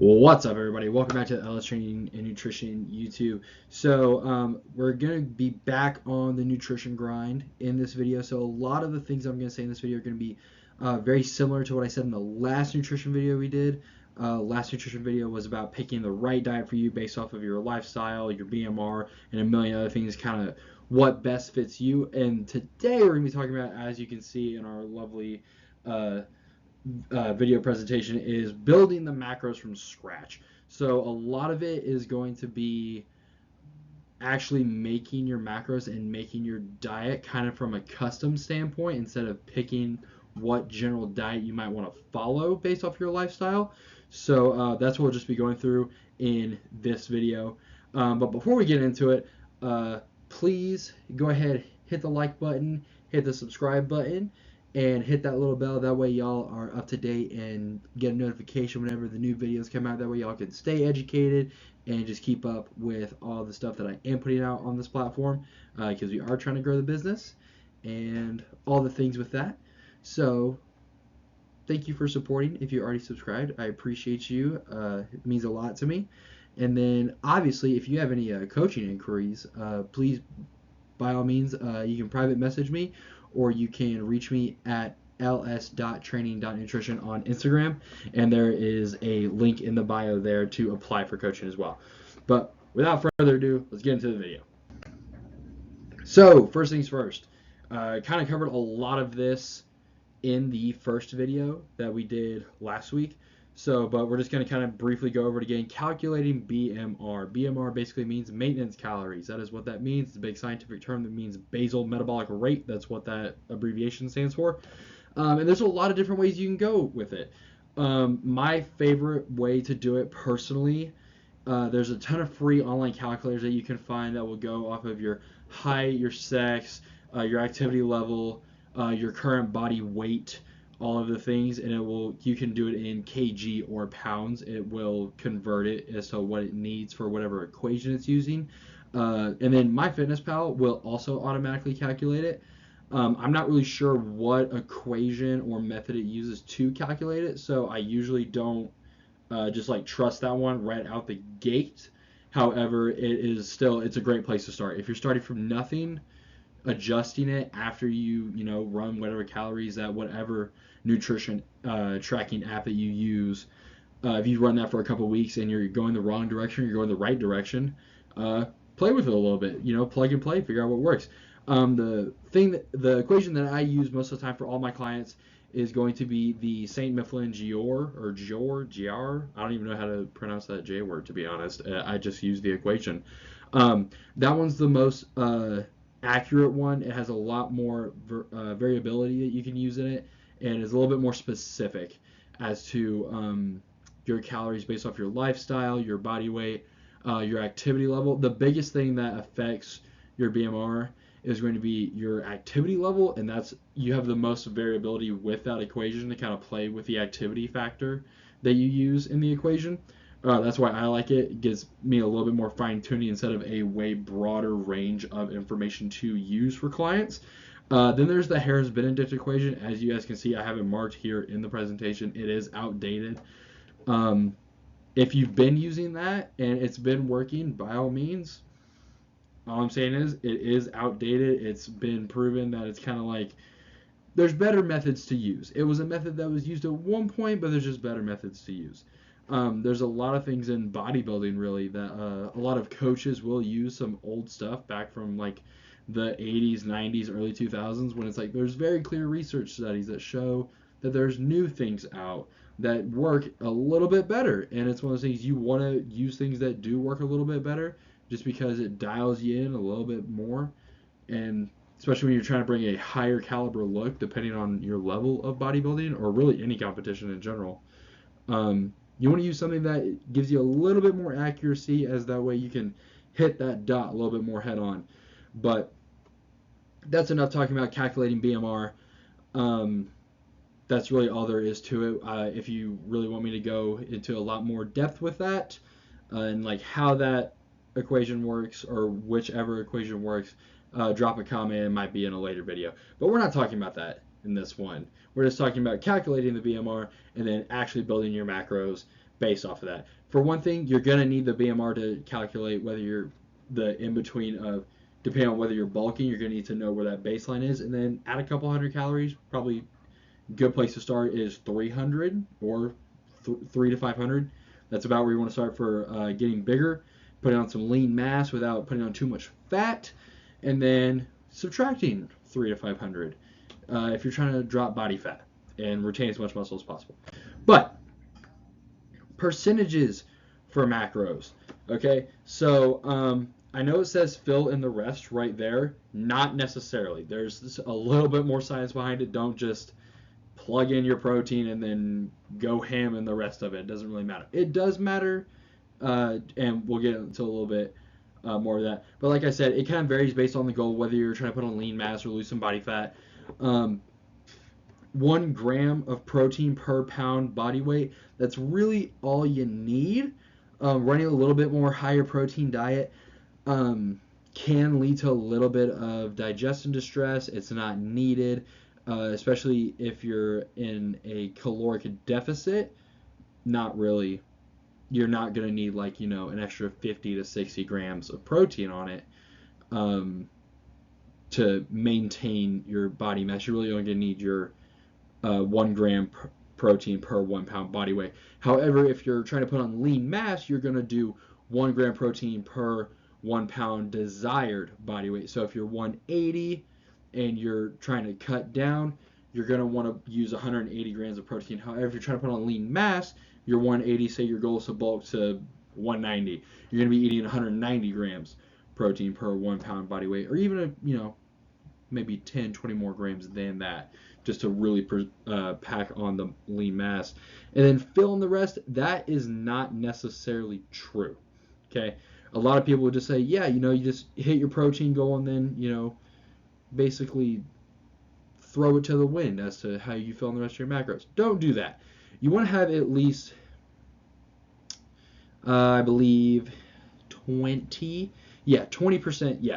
What's up, everybody? Welcome back to the LS Training and Nutrition YouTube. So we're going to be back on the nutrition grind in this video. So a lot of the things I'm going to say in this video are going to be very similar to what I said in the last nutrition video we did. Last nutrition video was about picking the right diet for you based off of your lifestyle, your BMR, and a million other things, kind of what best fits you. And today we're going to be talking about, as you can see in our lovely video presentation, is building the macros from scratch. So a lot of it is going to be actually making your macros and making your diet kind of from a custom standpoint instead of picking what general diet you might want to follow based off your lifestyle. So that's what we'll just be going through in this video. But before we get into it, please go ahead, hit the like button, hit the subscribe button, and hit that little bell. That way y'all are up to date and get a notification whenever the new videos come out. That way y'all can stay educated and just keep up with all the stuff that I am putting out on this platform, because we are trying to grow the business and all the things with that. So thank you for supporting. If you already subscribed, I appreciate you. It means a lot to me. And then obviously if you have any coaching inquiries, please, by all means, you can private message me, or you can reach me at ls.training.nutrition on Instagram, and there is a link in the bio there to apply for coaching as well. But without further ado, let's get into the video. So first things first, kind of covered a lot of this in the first video that we did last week. But we're just going to kind of briefly go over it again. Calculating BMR. BMR basically means maintenance calories. That is what that means. It's a big scientific term that means basal metabolic rate. That's what that abbreviation stands for. And there's a lot of different ways you can go with it. My favorite way to do it personally, there's a ton of free online calculators that you can find that will go off of your height, your sex, your activity level, your current body weight, all of the things, and you can do it in kg or pounds. It will convert it as to what it needs for whatever equation it's using. And then MyFitnessPal will also automatically calculate it. I'm not really sure what equation or method it uses to calculate it, so I usually don't just like trust that one right out the gate. However, it's a great place to start. If you're starting from nothing, adjusting it after you run whatever calories at whatever nutrition tracking app that you use, if you run that for a couple of weeks and you're going the wrong direction, you're going the right direction, play with it a little bit, plug and play, figure out what works. The equation that I use most of the time for all my clients is going to be the St. Mifflin GR. I don't even know how to pronounce that J word, to be honest. I just use the equation. That one's the most accurate one. It has a lot more variability that you can use in it, and is a little bit more specific as to your calories based off your lifestyle, your body weight, your activity level. The biggest thing that affects your BMR is going to be your activity level, and you have the most variability with that equation to kind of play with the activity factor that you use in the equation. That's why I like it. It gives me a little bit more fine-tuning instead of a way broader range of information to use for clients. Then there's the Harris-Benedict equation. As you guys can see, I have it marked here in the presentation. It is outdated. If you've been using that and it's been working, by all means, all I'm saying is it is outdated. It's been proven that it's kind of like there's better methods to use. It was a method that was used at one point, but there's just better methods to use. There's a lot of things in bodybuilding really that a lot of coaches will use some old stuff back from like the 80s, 90s, early 2000s, when it's like there's very clear research studies that show that there's new things out that work a little bit better. And it's one of those things, you want to use things that do work a little bit better just because it dials you in a little bit more. And especially when you're trying to bring a higher caliber look, depending on your level of bodybuilding or really any competition in general. You want to use something that gives you a little bit more accuracy, as that way you can hit that dot a little bit more head on. But that's enough talking about calculating BMR. That's really all there is to it. If you really want me to go into a lot more depth with that, and like how that equation works, or whichever equation works, drop a comment. It might be in a later video. But we're not talking about that in this one. We're just talking about calculating the BMR and then actually building your macros based off of that. For one thing, you're going to need the BMR to calculate whether you're the in between of, depending on whether you're bulking, you're going to need to know where that baseline is, and then add a couple hundred calories. Probably a good place to start is 300 or 3 to 500. That's about where you want to start for getting bigger, putting on some lean mass without putting on too much fat, and then subtracting 3 to 500 if you're trying to drop body fat and retain as much muscle as possible. But percentages for macros, okay? So I know it says fill in the rest right there. Not necessarily. There's a little bit more science behind it. Don't just plug in your protein and then go ham in the rest of it. It doesn't really matter. It does matter, and we'll get into a little bit more of that. But like I said, it kind of varies based on the goal, whether you're trying to put on lean mass or lose some body fat. 1 gram of protein per pound body weight, that's really all you need. Running a little bit more higher protein diet can lead to a little bit of digestion distress. It's not needed, especially if you're in a caloric deficit. Not really. You're not going to need an extra 50 to 60 grams of protein on it to maintain your body mass. You're really only going to need your 1 gram protein per 1 pound body weight. However, if you're trying to put on lean mass, you're going to do 1 gram protein per 1 pound desired body weight. So if you're 180 and you're trying to cut down, you're going to want to use 180 grams of protein. However, if you're trying to put on lean mass, you're 180, say your goal is to bulk to 190. You're going to be eating 190 grams protein per 1 pound body weight, or even maybe 10, 20 more grams than that, just to really pack on the lean mass. And then fill in the rest. That is not necessarily true. Okay? A lot of people would just say, yeah, you just hit your protein goal and then, basically throw it to the wind as to how you fill in the rest of your macros. Don't do that. You want to have at least, I believe, 20%. Yeah,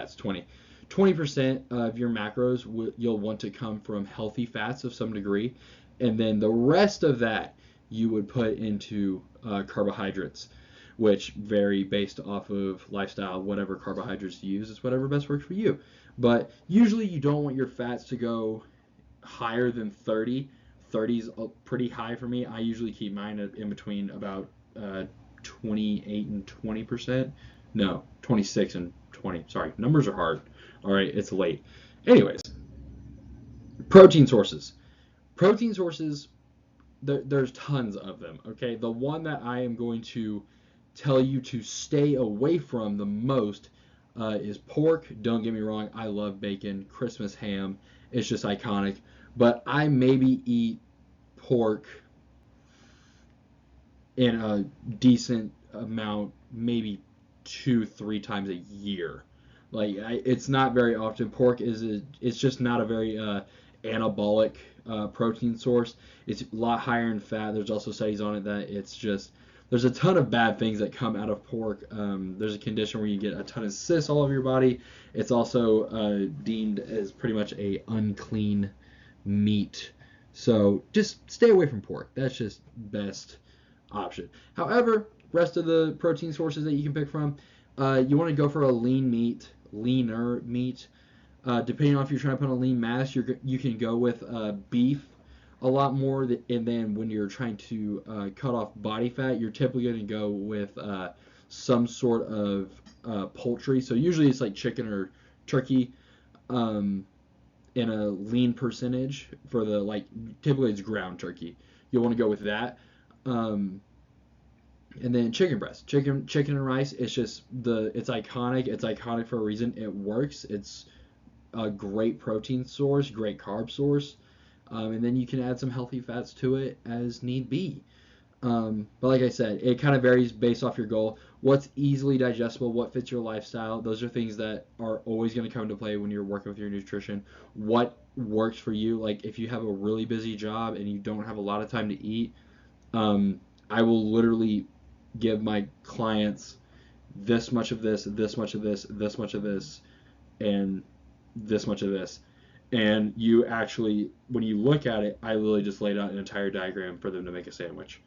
it's 20. 20% of your macros you'll want to come from healthy fats of some degree, and then the rest of that you would put into carbohydrates, which vary based off of lifestyle. Whatever carbohydrates you use is whatever best works for you. But usually you don't want your fats to go higher than 30. 30 is pretty high for me. I usually keep mine in between about 28 and 20%. No, 26 and 20. Sorry, numbers are hard. All right, it's late. Anyways, protein sources. Protein sources, there's tons of them, okay? The one that I am going to tell you to stay away from the most is pork. Don't get me wrong, I love bacon, Christmas ham. It's just iconic. But I maybe eat pork in a decent amount, maybe 2-3 times a year. It's not very often. Pork it's just not a very anabolic protein source. It's a lot higher in fat. There's also studies on it that there's a ton of bad things that come out of pork. There's a condition where you get a ton of cysts all over your body. It's also deemed as pretty much a unclean meat. So just stay away from pork. That's just best option. However, rest of the protein sources that you can pick from, you want to go for a leaner meat. Depending on if you're trying to put on lean mass, you can go with beef a lot more. And then when you're trying to cut off body fat, you're typically going to go with some sort of poultry. So usually it's like chicken or turkey in a lean percentage for typically it's ground turkey. You'll want to go with that. And then chicken breast, chicken and rice. It's iconic. It's iconic for a reason. It works. It's a great protein source, great carb source, and then you can add some healthy fats to it as need be. But like I said, it kind of varies based off your goal. What's easily digestible, what fits your lifestyle. Those are things that are always going to come into play when you're working with your nutrition. What works for you? Like if you have a really busy job and you don't have a lot of time to eat, I will literally give my clients this much of this, this much of this, this much of this, and this much of this. And you actually, when you look at it, I literally just laid out an entire diagram for them to make a sandwich.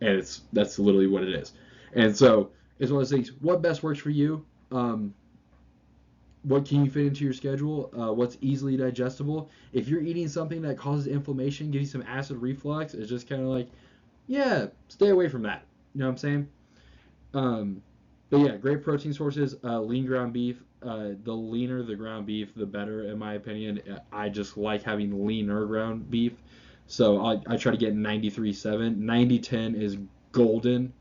and that's literally what it is. And so it's one of those things. What best works for you? What can you fit into your schedule? What's easily digestible? If you're eating something that causes inflammation, gives you some acid reflux, it's just kind of like, yeah, stay away from that. You know what I'm saying? Um, but yeah, great protein sources. Lean ground beef. The leaner the ground beef, the better, in my opinion. I just like having leaner ground beef. So I try to get 93.7. 90.10 is golden,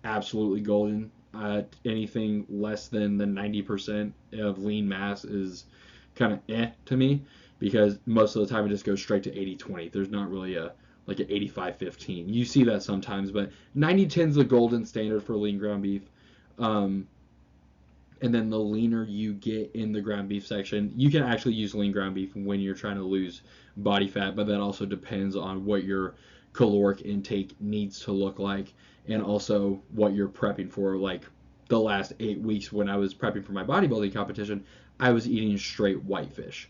absolutely golden. Anything less than the 90% of lean mass is kind of to me, because most of the time it just goes straight to 80-20. There's not really a like an 85-15. You see that sometimes, but 90-10 is the golden standard for lean ground beef. Um, and then the leaner you get in the ground beef section, you can actually use lean ground beef when you're trying to lose body fat, but that also depends on what your caloric intake needs to look like, and also what you're prepping for. Like the last 8 weeks when I was prepping for my bodybuilding competition, I was eating straight whitefish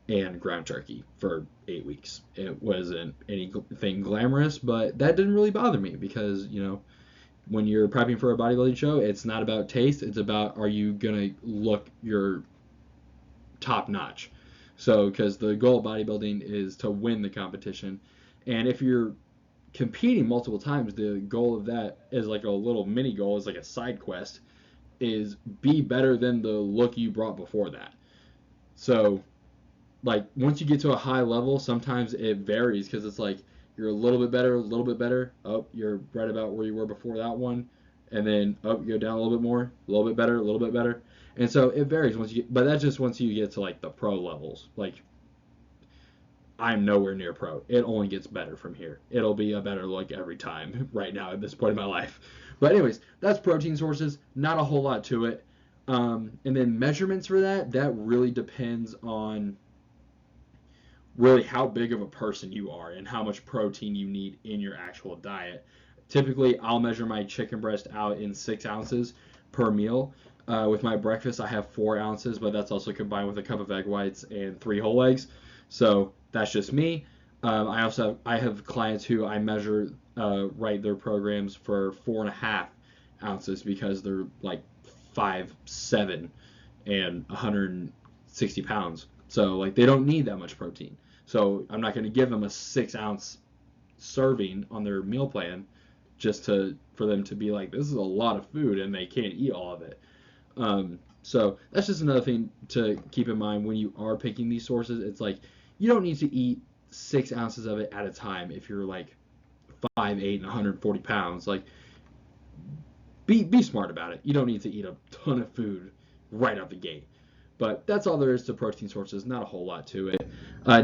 and ground turkey for 8 weeks. It wasn't anything glamorous, but that didn't really bother me because, when you're prepping for a bodybuilding show, it's not about taste. It's about, are you going to look your top notch? So, because the goal of bodybuilding is to win the competition. And if you're competing multiple times, the goal of that is like a little mini goal, is like a side quest, is be better than the look you brought before that. So, like, once you get to a high level, sometimes it varies because it's like, you're a little bit better, a little bit better. Oh, you're right about where you were before that one. And then, oh, you go down a little bit more, a little bit better, a little bit better. And so it varies once you get, but that's just once you get to like the pro levels. Like, I'm nowhere near pro. It only gets better from here. It'll be a better look every time right now at this point in my life. But anyways, that's protein sources. Not a whole lot to it. And then measurements for that really depends on really how big of a person you are and how much protein you need in your actual diet. Typically, I'll measure my chicken breast out in 6 ounces per meal. With my breakfast, I have 4 ounces, but that's also combined with a cup of egg whites and 3 whole eggs. So that's just me. I have clients who I measure write their programs for 4.5 ounces because they're like 5'7" and 160 pounds. So like they don't need that much protein. So I'm not going to give them a 6-ounce serving on their meal plan just for them to be like, this is a lot of food and they can't eat all of it. So that's just another thing to keep in mind when you are picking these sources. It's like, you don't need to eat 6 ounces of it at a time if you're like 5'8" and 140 pounds. Like, be smart about it. You don't need to eat a ton of food right out the gate. But that's all there is to protein sources. Not a whole lot to it.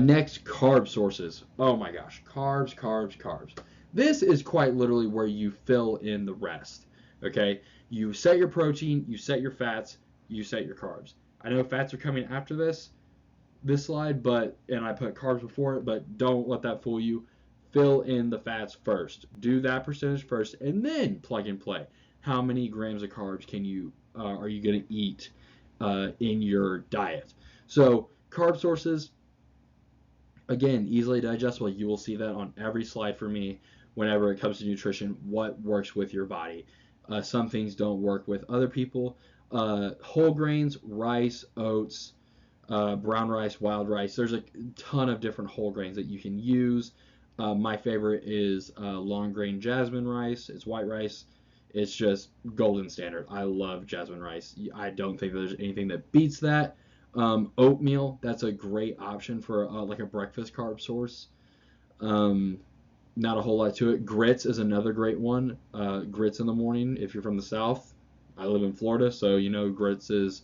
Next, carb sources. Oh my gosh. Carbs, carbs, carbs. This is quite literally where you fill in the rest. Okay? You set your protein, you set your fats, you set your carbs. I know fats are coming after this slide, and I put carbs before it, but don't let that fool you. Fill in the fats first. Do that percentage first, and then plug and play. How many grams of carbs are you going to eat in your diet? So carb sources, again, easily digestible. You will see that on every slide for me whenever it comes to nutrition, what works with your body. Some things don't work with other people. Whole grains, rice, oats, brown rice, wild rice. There's a ton of different whole grains that you can use. My favorite is long grain jasmine rice. It's white rice. It's just golden standard. I love jasmine rice. I don't think there's anything that beats that. Oatmeal, that's a great option for like a breakfast carb source. Not a whole lot to it. Grits is another great one. Grits in the morning if you're from the South. I live in Florida, so grits is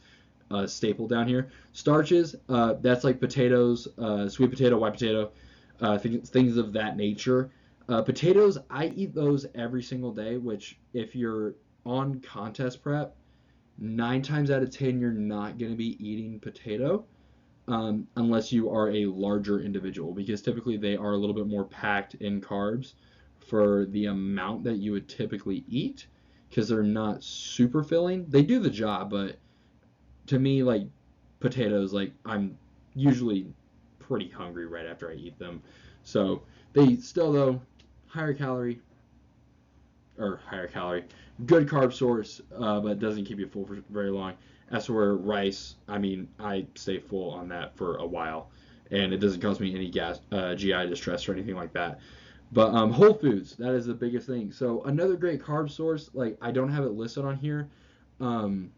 a staple down here. Starches, that's like potatoes, sweet potato, white potato, things of that nature. Potatoes, I eat those every single day, which if you're on contest prep, 9 times out of 10 you're not going to be eating potato unless you are a larger individual, because typically they are a little bit more packed in carbs for the amount that you would typically eat, because they're not super filling. They do the job, but to me, like, potatoes, like, I'm usually pretty hungry right after I eat them. So they still, though, higher calorie, or higher calorie, good carb source, but doesn't keep you full for very long. As for rice, I mean, I stay full on that for a while, and it doesn't cause me any GI distress or anything like that. But whole foods, that is the biggest thing. So another great carb source, like I don't have it listed on here, um,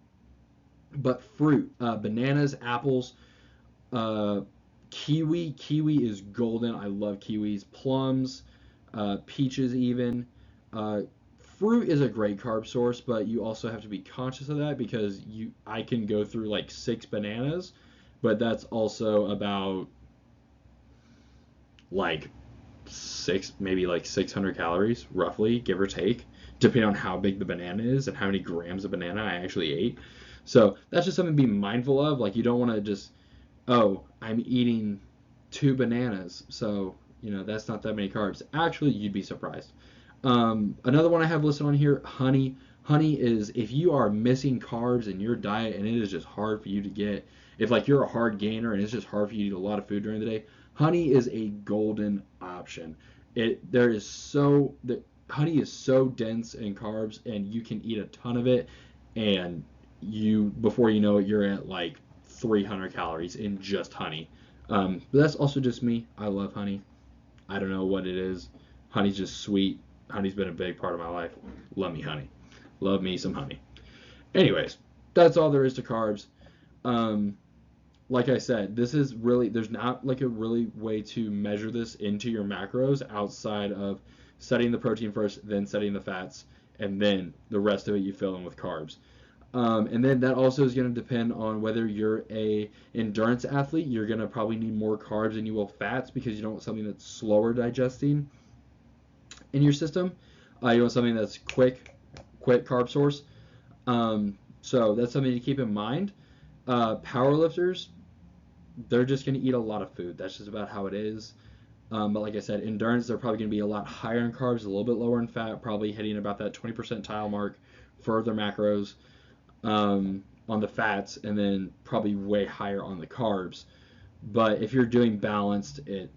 but fruit, bananas, apples, uh, kiwi. Kiwi is golden. I love kiwis. Plums, peaches even. Uh, Fruit is a great carb source, but you also have to be conscious of that because I can go through like 6 bananas, but that's also about like maybe like 600 calories, roughly, give or take, depending on how big the banana is and how many grams of banana I actually ate. So that's just something to be mindful of. Like you don't want to just, oh, I'm eating 2 bananas, so that's not that many carbs. Actually, you'd be surprised. Another one I have listed on here, honey. Honey is if you are missing carbs in your diet and it is just hard for you to get, if like you're a hard gainer and it's just hard for you to eat a lot of food during the day, honey is a golden option. Honey is so dense in carbs and you can eat a ton of it and before you know it you're at like 300 calories in just honey. But that's also just me. I love honey. I don't know what it is. Honey's just sweet. Honey's been a big part of my life. Love me honey. Love me some honey. Anyways, that's all there is to carbs. Like I said, there's not like a really way to measure this into your macros outside of setting the protein first, then setting the fats, and then the rest of it you fill in with carbs. And then that also is going to depend on whether you're a endurance athlete. You're going to probably need more carbs than you will fats because you don't want something that's slower digesting in your system. You want something that's quick carb source. So that's something to keep in mind. Powerlifters, they're just going to eat a lot of food. That's just about how it is. But like I said, endurance, they're probably going to be a lot higher in carbs, a little bit lower in fat, probably hitting about that 20 percentile mark for their macros on the fats, and then probably way higher on the carbs. But if you're doing balanced, it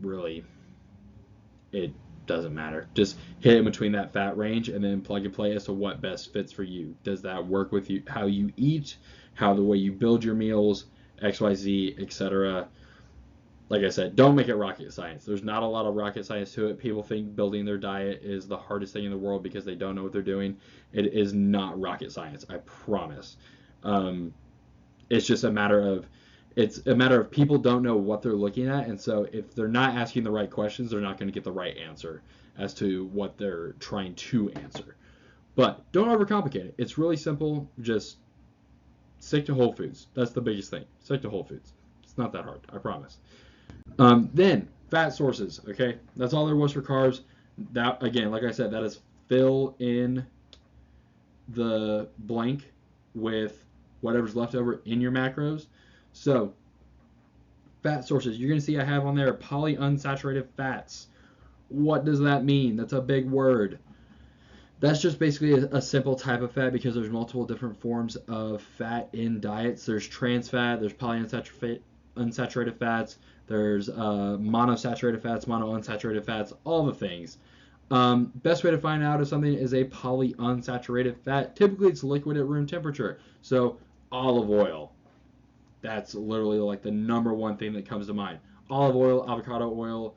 doesn't matter. Just hit in between that fat range and then plug and play as to what best fits for you. Does that work with you? How you eat, how the way you build your meals, XYZ, etc. Like I said, don't make it rocket science. There's not a lot of rocket science to it. People think building their diet is the hardest thing in the world because they don't know what they're doing. It is not rocket science, I promise. It's just a matter of people don't know what they're looking at, and so if they're not asking the right questions, they're not going to get the right answer as to what they're trying to answer. But don't overcomplicate it. It's really simple. Just stick to whole foods. That's the biggest thing. Stick to whole foods. It's not that hard, I promise. Then fat sources. Okay, that's all there was for carbs. That again, like I said, that is fill in the blank with whatever's left over in your macros. So fat sources, you're going to see I have on there polyunsaturated fats. What does that mean? That's a big word. That's just basically a simple type of fat because there's multiple different forms of fat in diets. There's trans fat, there's polyunsaturated fats, there's monosaturated fats, monounsaturated fats, all the things. Best way to find out if something is a polyunsaturated fat, typically it's liquid at room temperature. So olive oil, that's literally like the number one thing that comes to mind. Olive oil, avocado oil,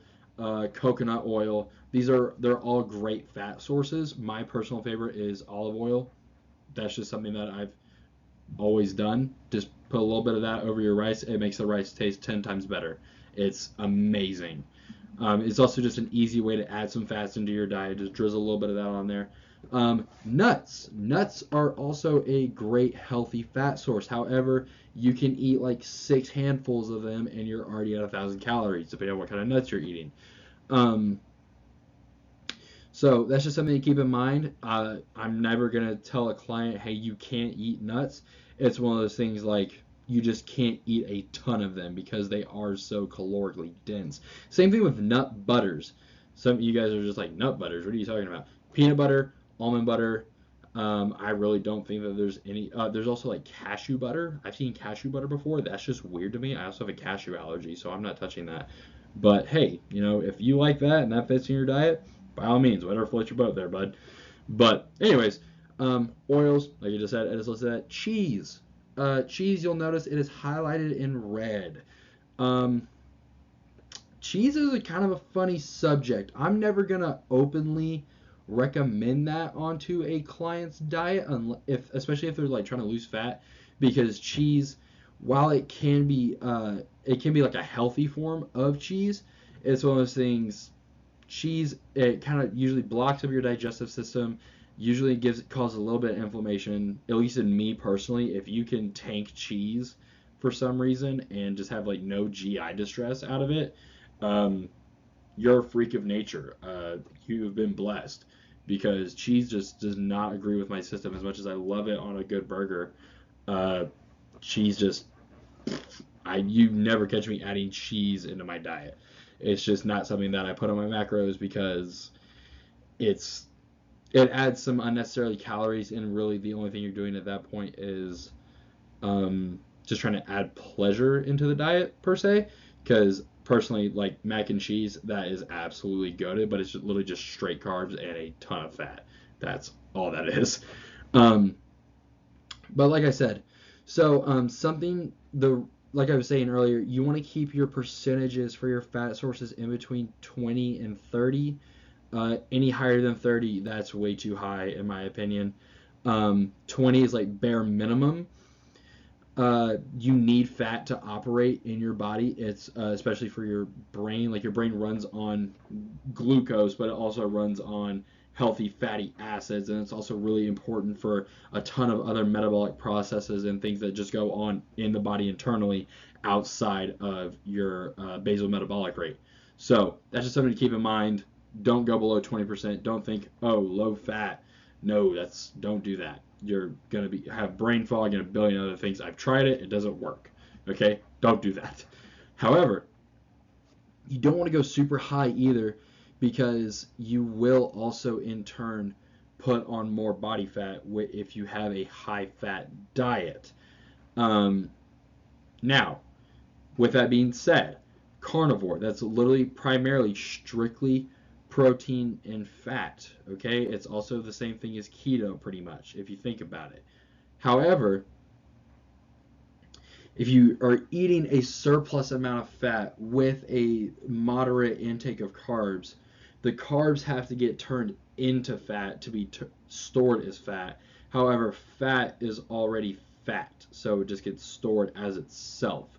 coconut oil. They're all great fat sources. My personal favorite is olive oil. That's just something that I've always done. Just put a little bit of that over your rice. It makes the rice taste 10 times better. It's amazing. It's also just an easy way to add some fats into your diet. Just drizzle a little bit of that on there. Nuts. Nuts are also a great healthy fat source. However, you can eat like 6 handfuls of them and you're already at 1,000 calories, depending on what kind of nuts you're eating. So that's just something to keep in mind. I'm never going to tell a client, hey, you can't eat nuts. It's one of those things like you just can't eat a ton of them because they are so calorically dense. Same thing with nut butters. Some of you guys are just like, nut butters, what are you talking about? Peanut butter, almond butter. I really don't think that there's any. There's also like cashew butter. I've seen cashew butter before. That's just weird to me. I also have a cashew allergy, so I'm not touching that. But hey, if you like that and that fits in your diet, by all means, whatever floats your boat there, bud. But anyways, oils, like I just said, it is listed at cheese. Cheese, you'll notice it is highlighted in red. Um, Cheese is a kind of a funny subject. I'm never gonna openly recommend that onto a client's diet, especially if they're like trying to lose fat, because cheese, while it can be like a healthy form of cheese. It's one of those things. Cheese, it kind of usually blocks up your digestive system. Usually causes a little bit of inflammation. At least in me personally, if you can tank cheese for some reason and just have like no GI distress out of it, um, you're a freak of nature. You have been blessed because cheese just does not agree with my system as much as I love it on a good burger. Uh, Cheese just, you never catch me adding cheese into my diet. It's just not something that I put on my macros because it's it adds some unnecessarily calories, and really the only thing you're doing at that point is just trying to add pleasure into the diet per se. Because personally, like mac and cheese, that is absolutely goated, but it's just, literally just straight carbs and a ton of fat. That's all that is. Um, but like I said, so something the like I was saying earlier, you want to keep your percentages for your fat sources in between 20 and 30. Any higher than 30, that's way too high in my opinion. 20 is like bare minimum. You need fat to operate in your body. It's especially for your brain. Like your brain runs on glucose, but it also runs on healthy fatty acids, and it's also really important for a ton of other metabolic processes and things that just go on in the body internally outside of your basal metabolic rate. So that's just something to keep in mind. Don't go below 20%. Don't think, oh, low fat. No, don't do that. You're gonna have brain fog and a billion other things. I've tried it. It doesn't work. Okay, don't do that. However, you don't want to go super high either, because you will also in turn put on more body fat if you have a high fat diet. Um, Now, with that being said, carnivore, that's literally primarily strictly protein and fat. Okay, it's also the same thing as keto pretty much if you think about it. However, if you are eating a surplus amount of fat with a moderate intake of carbs, the carbs have to get turned into fat to be stored as fat. However, fat is already fat, so it just gets stored as itself,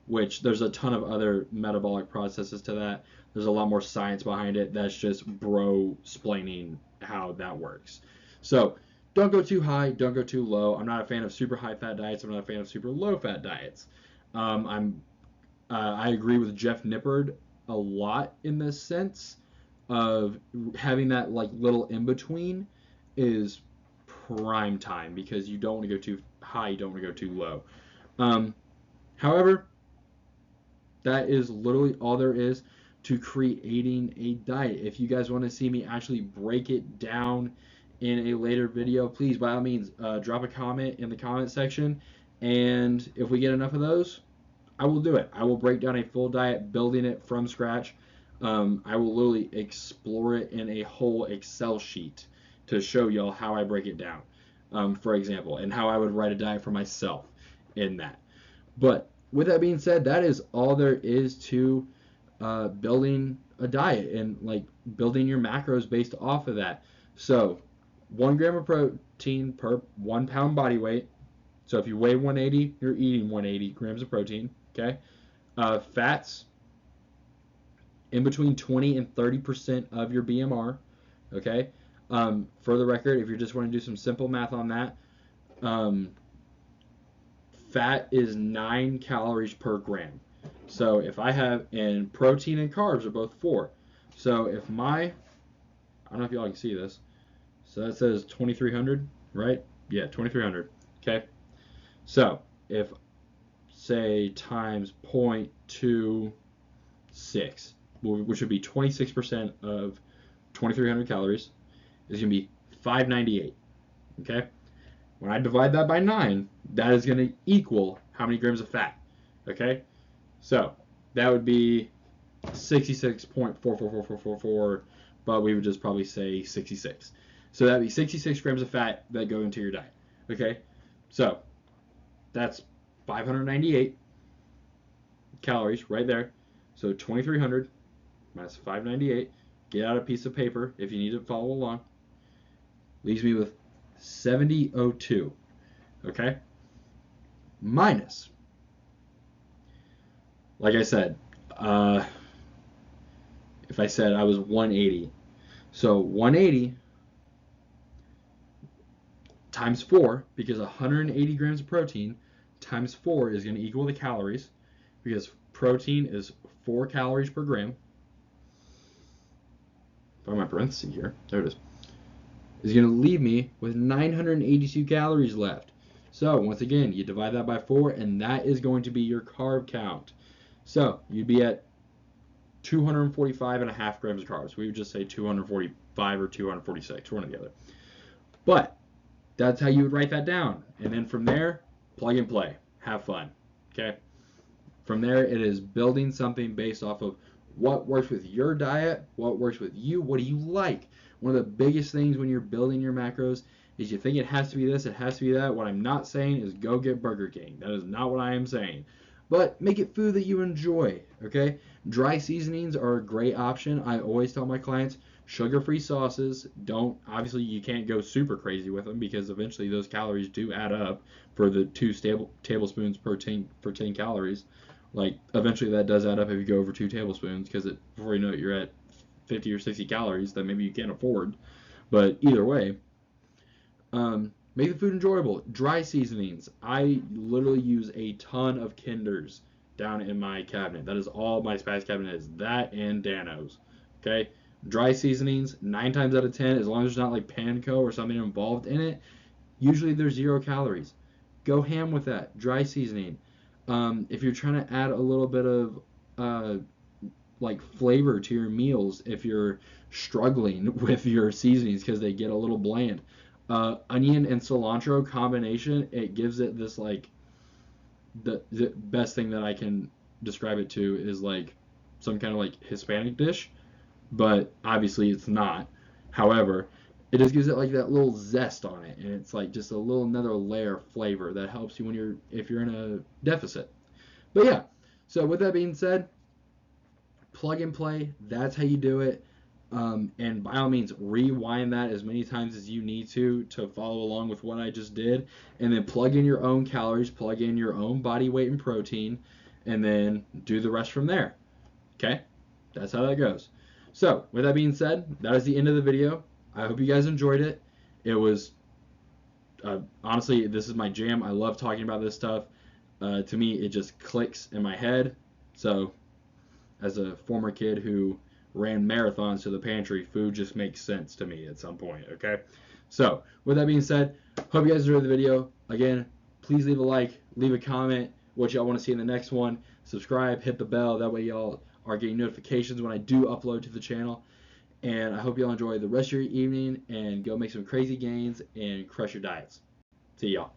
which there's a ton of other metabolic processes to that. There's a lot more science behind it. That's just bro splaining how that works. So don't go too high, don't go too low. I'm not a fan of super high fat diets. I'm not a fan of super low fat diets. I agree with Jeff Nippard a lot in this sense of having that like little in between is prime time, because you don't want to go too high, you don't want to go too low. However, that is literally all there is to creating a diet. If you guys want to see me actually break it down in a later video, please by all means drop a comment in the comment section, and if we get enough of those, I will do it. I will break down a full diet, building it from scratch. I will literally explore it in a whole Excel sheet to show y'all how I break it down, for example, and how I would write a diet for myself in that. But with that being said, that is all there is to building a diet and like building your macros based off of that. So 1 gram of protein per 1 pound body weight. So if you weigh 180, you're eating 180 grams of protein. Okay. Fats in between 20 and 30% of your BMR. Okay. For the record, if you're just want to do some simple math on that, um, fat is 9 calories per gram. So if I have, and protein and carbs are both 4. So if I don't know if y'all can see this. So that says 2300, right? Yeah, 2300. Okay. So if say times 0.26, which would be 26% of 2300 calories, is going to be 598. Okay. When I divide that by 9, that is going to equal how many grams of fat. Okay. So that would be 66.44444, but we would just probably say 66. So that'd be 66 grams of fat that go into your diet. Okay? So that's 598 calories right there. So 2,300 minus 598. Get out a piece of paper if you need to follow along. Leaves me with 7002. Okay? Minus, like I said, if I said I was 180. So 180 times 4, because 180 grams of protein times 4 is going to equal the calories, because protein is 4 calories per gram. Find my parenthesis here. There it is going to leave me with 982 calories left. So once again, you divide that by 4, and that is going to be your carb count. So you'd be at 245.5 grams of carbs. We would just say 245 or 246, one or the other. But that's how you would write that down. And then from there, plug and play. Have fun. Okay? From there, it is building something based off of what works with your diet, what works with you, what do you like. One of the biggest things when you're building your macros is you think it has to be this, it has to be that. What I'm not saying is go get Burger King. That is not what I am saying. But make it food that you enjoy, okay? Dry seasonings are a great option. I always tell my clients, sugar-free sauces, obviously you can't go super crazy with them because eventually those calories do add up for the 2 tablespoons per 10 calories. Like, eventually that does add up if you go over 2 tablespoons, because before you know it, you're at 50 or 60 calories that maybe you can't afford. But either way, make the food enjoyable. Dry seasonings. I literally use a ton of Kinders down in my cabinet. That is all my spice cabinet is. That and Danos. Okay? Dry seasonings, 9 times out of 10, as long as there's not like panko or something involved in it, usually there's 0 calories. Go ham with that. Dry seasoning. If you're trying to add a little bit of like flavor to your meals, if you're struggling with your seasonings because they get a little bland, onion and cilantro combination, it gives it this like the best thing that I can describe it to is like some kind of like Hispanic dish, but obviously it's not. However, it just gives it like that little zest on it, and it's like just a little another layer of flavor that helps you if you're in a deficit. But yeah, so with that being said, plug and play. That's how you do it. And by all means, rewind that as many times as you need to follow along with what I just did, and then plug in your own calories, plug in your own body weight and protein, and then do the rest from there. Okay? That's how that goes. So, with that being said, that is the end of the video. I hope you guys enjoyed it. It was, honestly, this is my jam. I love talking about this stuff. To me, it just clicks in my head. So, as a former kid who ran marathons to the pantry, food just makes sense to me at some point, okay? So, with that being said, hope you guys enjoyed the video. Again, please leave a like, leave a comment, what y'all want to see in the next one. Subscribe, hit the bell. That way y'all are getting notifications when I do upload to the channel. And I hope y'all enjoy the rest of your evening and go make some crazy gains and crush your diets. See y'all.